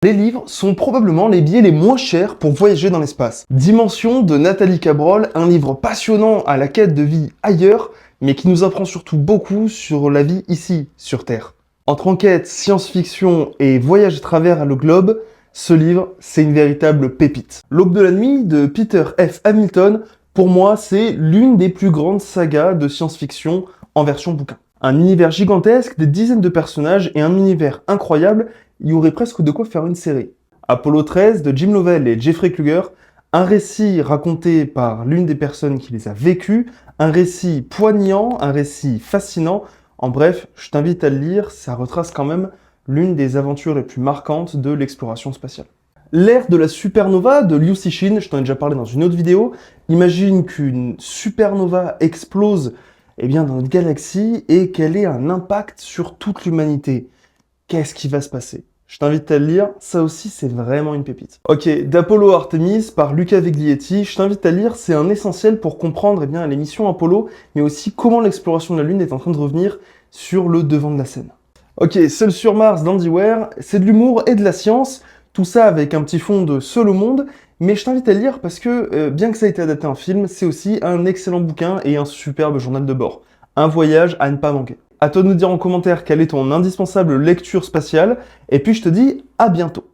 Les livres sont probablement les billets les moins chers pour voyager dans l'espace. Dimension de Nathalie Cabrol, un livre passionnant à la quête de vie ailleurs, mais qui nous apprend surtout beaucoup sur la vie ici, sur Terre. Entre enquête, science-fiction et voyage à travers le globe, ce livre, c'est une véritable pépite. L'Aube de la nuit de Peter F. Hamilton, pour moi, c'est l'une des plus grandes sagas de science-fiction en version bouquin. Un univers gigantesque, des dizaines de personnages et un univers incroyable, il y aurait presque de quoi faire une série. Apollo 13 de Jim Lovell et Jeffrey Kluger, un récit raconté par l'une des personnes qui les a vécus, un récit poignant, un récit fascinant. En bref, je t'invite à le lire, ça retrace quand même l'une des aventures les plus marquantes de l'exploration spatiale. L'ère de la supernova de Liu Cixin, je t'en ai déjà parlé dans une autre vidéo, imagine qu'une supernova explose dans notre galaxie et qu'elle ait un impact sur toute l'humanité. Qu'est-ce qui va se passer? Je t'invite à le lire, ça aussi c'est vraiment une pépite. Ok, d'Apollo Artemis par Luca Viglietti, je t'invite à lire, c'est un essentiel pour comprendre les missions Apollo, mais aussi comment l'exploration de la Lune est en train de revenir sur le devant de la scène. Ok, Seul sur Mars d'Andy Weir, c'est de l'humour et de la science, tout ça avec un petit fond de Seul au monde, mais je t'invite à le lire parce que, bien que ça ait été adapté en film, c'est aussi un excellent bouquin et un superbe journal de bord. Un voyage à ne pas manquer. À toi de nous dire en commentaire quelle est ton indispensable lecture spatiale, et puis je te dis à bientôt.